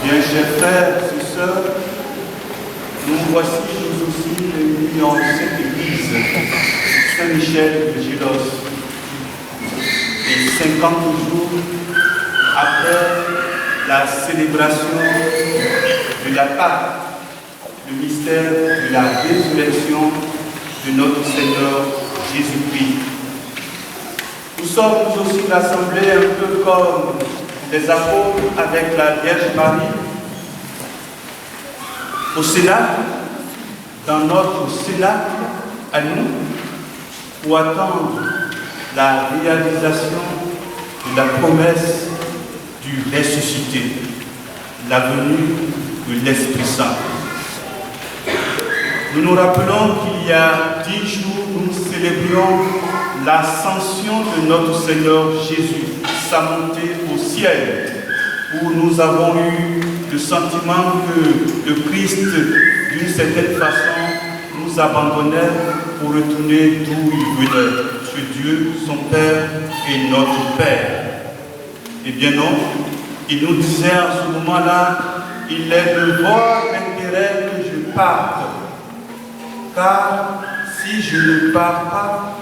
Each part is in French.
Bien, chers frères et sœurs, nous voici nous aussi réunis dans cette église Saint-Michel de Gélos. Et 50 jours après la célébration de la Pâque, le mystère de la résurrection de notre Seigneur Jésus-Christ. Nous sommes nous aussi rassemblés un peu comme les apôtres avec la Vierge Marie au Cénacle, dans notre Cénacle à nous, pour attendre la réalisation de la promesse du ressuscité, la venue de l'Esprit Saint. Nous nous rappelons qu'il y a 10 jours, nous célébrions l'ascension de notre Seigneur Jésus, sa montée au ciel, où nous avons eu le sentiment que le Christ, d'une certaine façon, nous abandonnait pour retourner d'où il venait, chez Dieu, son Père et notre Père. Eh bien non, il nous disait à ce moment-là, il est de votre intérêt que je parte, car si je ne pars pas,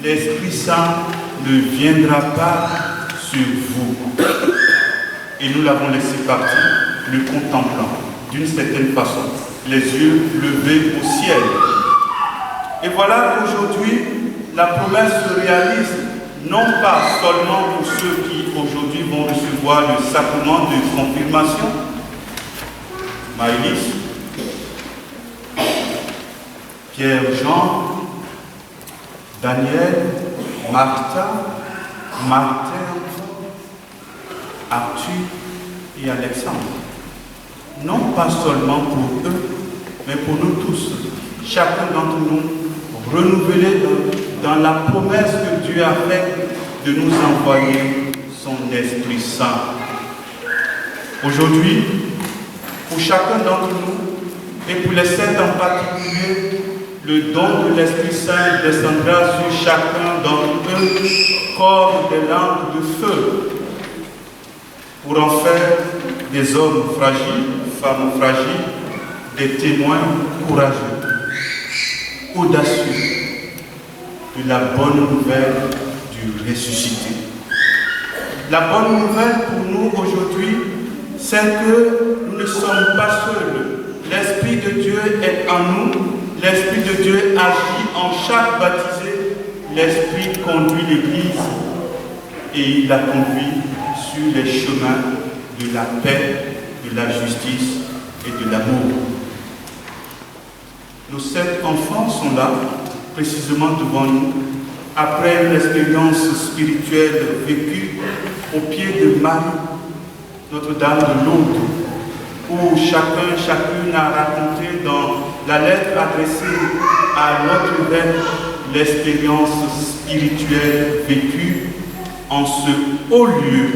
l'Esprit Saint ne viendra pas sur vous. Et nous l'avons laissé partir, le contemplant, d'une certaine façon, les yeux levés au ciel. Et voilà qu'aujourd'hui, la promesse se réalise, non pas seulement pour ceux qui aujourd'hui vont recevoir le sacrement de confirmation, Maëlys, Pierre, Jean, Daniel, Martha, Martin, Arthur et Alexandre. Non pas seulement pour eux, mais pour nous tous, chacun d'entre nous, renouvelé dans la promesse que Dieu a faite de nous envoyer son Esprit Saint. Aujourd'hui, pour chacun d'entre nous, et pour les saints en particulier, le don de l'Esprit Saint descendra sur chacun d'entre eux comme des lampes de feu, pour en faire des hommes fragiles, femmes fragiles, des témoins courageux, audacieux de la bonne nouvelle du ressuscité. La bonne nouvelle pour nous aujourd'hui, c'est que nous ne sommes pas seuls. L'Esprit de Dieu est en nous, l'Esprit de Dieu agit en chaque baptisé, l'Esprit conduit l'Église et il la conduit sur les chemins de la paix, de la justice et de l'amour. Nos 7 enfants sont là, précisément devant nous, après une expérience spirituelle vécue au pied de Marie, Notre-Dame de Lourdes, où chacune a raconté dans la lettre adressée à notre évêque l'expérience spirituelle vécue en ce haut lieu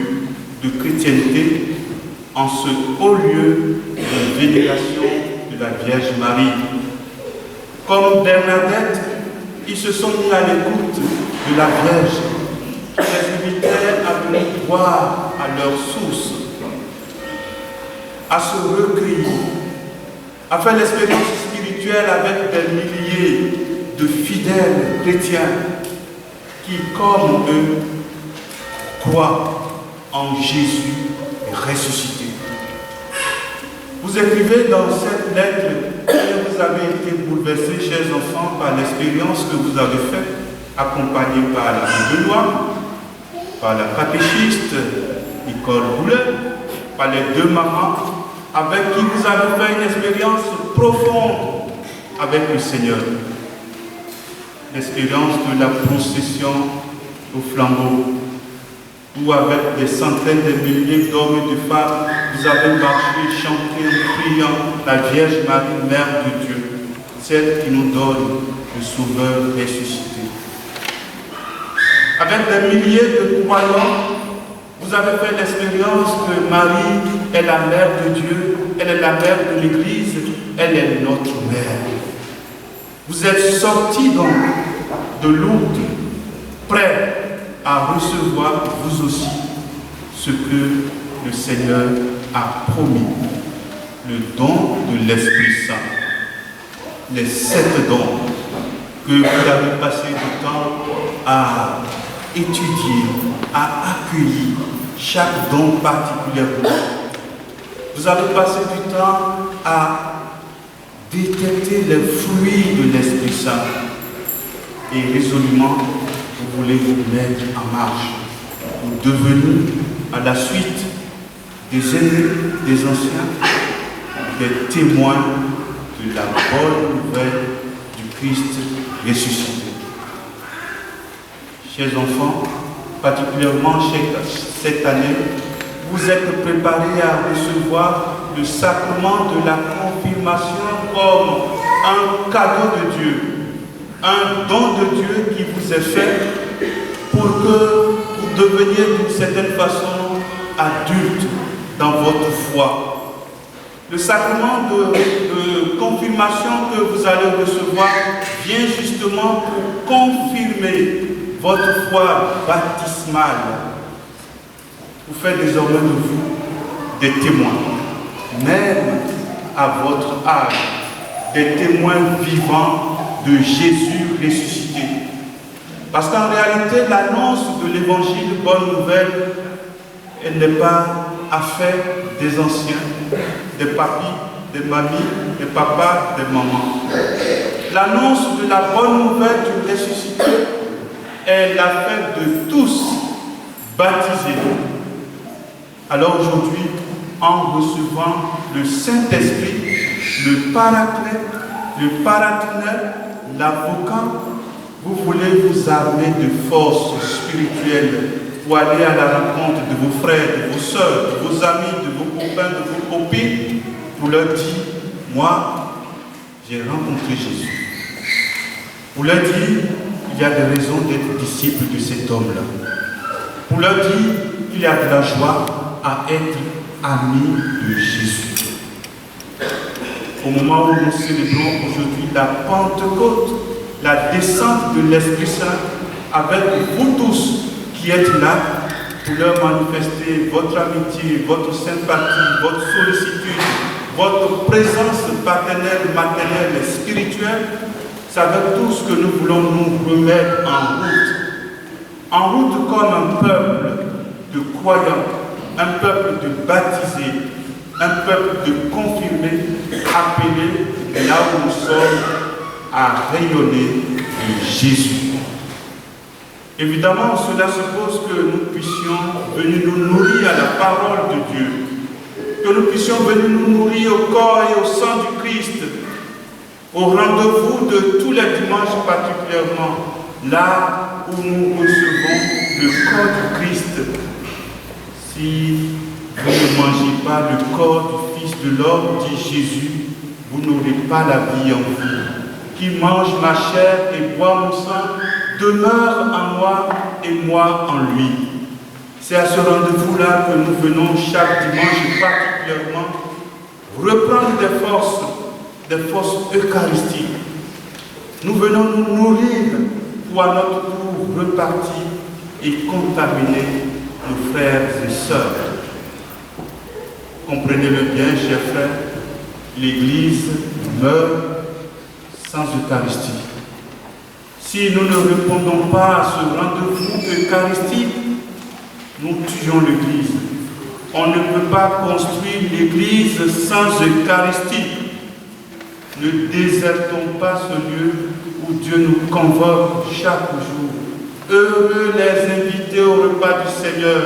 de chrétienté, en ce haut lieu de vénération de la Vierge Marie. Comme Bernadette, ils se sont mis à l'écoute de la Vierge, qui les invitait à venir boire à leur source, à se recueillir, à faire l'expérience spirituelle avec des milliers de fidèles chrétiens qui, comme eux, croient en Jésus ressuscité. Vous écrivez dans cette lettre que vous avez été bouleversés, chers enfants, par l'expérience que vous avez faite, accompagnée par la mère de loi, par la catéchiste Nicole Boulet, par les 2 mamans, avec qui vous avez fait une expérience profonde avec le Seigneur. L'expérience de la procession au flambeau, où avec des centaines de milliers d'hommes et de femmes, vous avez marché, chanté, priant la Vierge Marie, Mère de Dieu, celle qui nous donne le Sauveur ressuscité. Avec des milliers de croyants, vous avez fait l'expérience que Marie est la Mère de Dieu, elle est la Mère de l'Église, elle est notre Mère. Vous êtes sortis donc de Lourdes, prêts à recevoir vous aussi ce que le Seigneur a promis le don de l'Esprit Saint. Les 7 dons que vous avez passé du temps à étudier, à accueillir chaque don particulièrement. Vous avez passé du temps à détecter les fruits de l'Esprit Saint et résolument vous voulez vous mettre en marche pour devenir à la suite des aînés, des anciens, des témoins de la bonne nouvelle du Christ ressuscité. Chers enfants, particulièrement cette année, vous êtes préparés à recevoir le sacrement de la confirmation comme un cadeau de Dieu, un don de Dieu qui vous est fait pour que vous deveniez d'une certaine façon adulte dans votre foi. Le sacrement de confirmation que vous allez recevoir vient justement pour confirmer votre foi baptismale. Vous faites désormais de vous des témoins, même à votre âge, des témoins vivants de Jésus ressuscité. Parce qu'en réalité, l'annonce de l'évangile bonne nouvelle, elle n'est pas affaire des anciens, des papis, des mamies, des papas, des mamans. L'annonce de la bonne nouvelle du ressuscité est l'affaire de tous baptisés. Alors aujourd'hui, en recevant le Saint-Esprit, le Paraclet, le Paratonel, l'Avocat, vous voulez vous armer de force spirituelle pour aller à la rencontre de vos frères, de vos soeurs, de vos amis, de vos copains, de vos copines, pour leur dire, moi, j'ai rencontré Jésus. Pour leur dire, il y a des raisons d'être disciple de cet homme-là. Pour leur dire, il y a de la joie à être ami de Jésus. Au moment où nous célébrons aujourd'hui la Pentecôte, la descente de l'Esprit Saint, avec vous tous qui êtes là pour leur manifester votre amitié, votre sympathie, votre sollicitude, votre présence paternelle, maternelle et spirituelle, c'est avec tout ce que nous voulons nous remettre en route. En route comme un peuple de croyants, un peuple de baptisés, un peuple de confirmés, appelés là où nous sommes à rayonner de Jésus. Évidemment, cela suppose que nous puissions venir nous nourrir à la parole de Dieu, que nous puissions venir nous nourrir au corps et au sang du Christ, au rendez-vous de tous les dimanches particulièrement, là où nous recevons le corps du Christ. Si vous ne mangez pas le corps du Fils de l'homme, dit Jésus, vous n'aurez pas la vie en vous. Qui mange ma chair et boit mon sang demeure en moi et moi en lui. C'est à ce rendez-vous-là que nous venons chaque dimanche particulièrement reprendre des forces eucharistiques. Nous venons nous nourrir pour à notre tour repartir et contaminer nos frères et sœurs. Comprenez-le bien, chers frères, l'Église meurt sans Eucharistie. Si nous ne répondons pas à ce rendez-vous eucharistique, nous tuons l'Église. On ne peut pas construire l'Église sans Eucharistie. Ne désertons pas ce lieu où Dieu nous convoque chaque jour. Heureux les invités au repas du Seigneur.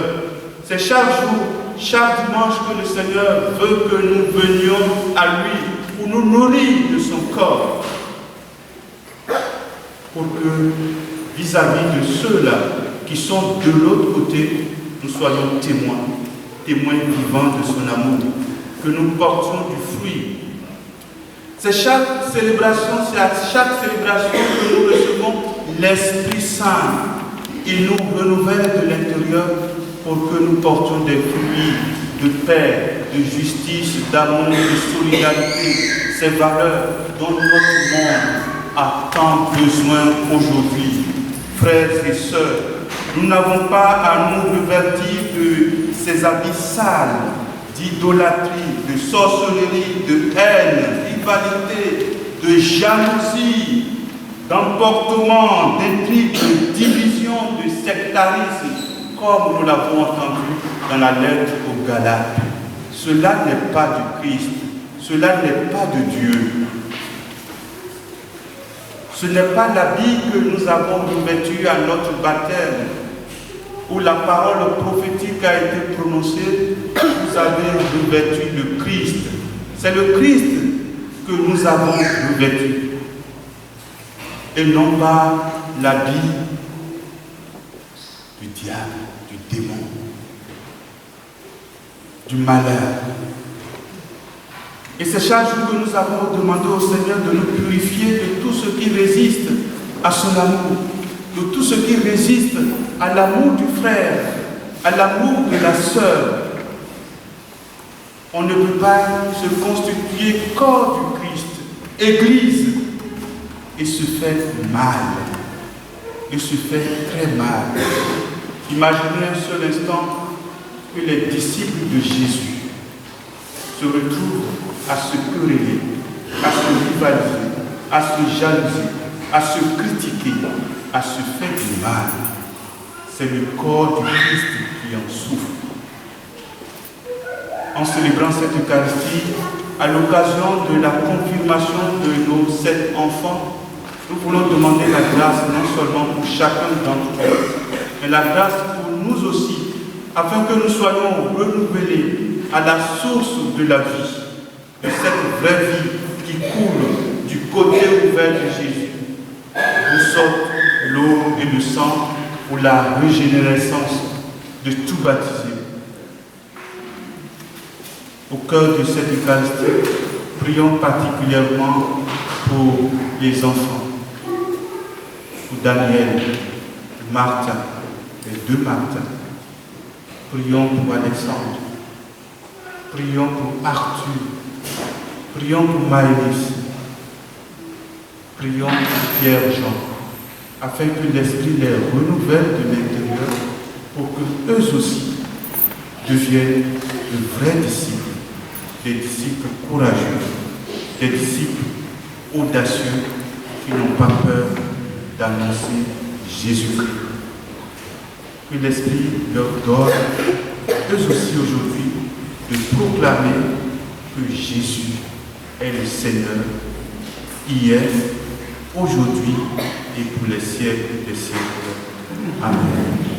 C'est chaque jour, chaque dimanche que le Seigneur veut que nous venions à lui pour nous nourrir de son corps. Pour que, vis-à-vis de ceux-là qui sont de l'autre côté, nous soyons témoins vivants de son amour, que nous portions du fruit. C'est chaque célébration, c'est à chaque célébration que nous recevons l'Esprit Saint. Il nous renouvelle de l'intérieur pour que nous portions des fruits de paix, de justice, d'amour, de solidarité, ces valeurs dont notre monde a tant besoin aujourd'hui. Frères et sœurs, Nous n'avons pas à nous revêtir de ces habits sales d'idolâtrie, de sorcellerie, de haine, de rivalité, de jalousie, d'emportement, d'intrigue, de division, de sectarisme, comme nous l'avons entendu dans la lettre aux Galates. Cela n'est pas du Christ, cela n'est pas de Dieu. Ce n'est pas l'habit que nous avons revêtu à notre baptême, où la parole prophétique a été prononcée, vous avez revêtu le Christ. C'est le Christ que nous avons revêtu, et non pas l'habit du diable, du démon, du malheur. Et c'est chaque jour que nous avons demandé au Seigneur de nous purifier de tout ce qui résiste à son amour, de tout ce qui résiste à l'amour du frère, à l'amour de la sœur. On ne peut pas se constituer corps du Christ, Église, et se faire mal, et se faire très mal. Imaginez un seul instant que les disciples de Jésus se retrouvent à se quereller, à se rivaliser, à se jalouser, à se critiquer, à se faire du mal. C'est le corps du Christ qui en souffre. En célébrant cette Eucharistie, à l'occasion de la confirmation de nos 7 enfants, nous voulons demander la grâce non seulement pour chacun d'entre eux, mais la grâce pour nous aussi, afin que nous soyons renouvelés à la source de la vie, de cette vraie vie qui coule du côté ouvert de Jésus, d'où sortent l'eau et le sang pour la régénérescence de tout baptisé. Au cœur de cette Eucharistie, prions particulièrement pour les enfants, pour Daniel, Martha, les 2 Martha. Prions pour Alexandre. Prions pour Arthur. Prions pour Maëlys. Prions pour Pierre-Jean, afin que l'Esprit les renouvelle de l'intérieur pour que eux aussi deviennent de vrais disciples, des disciples courageux, des disciples audacieux qui n'ont pas peur d'annoncer Jésus-Christ. Que l'Esprit leur donne, eux aussi aujourd'hui, de proclamer que Jésus est le Seigneur, hier, aujourd'hui et pour les siècles des siècles. Amen.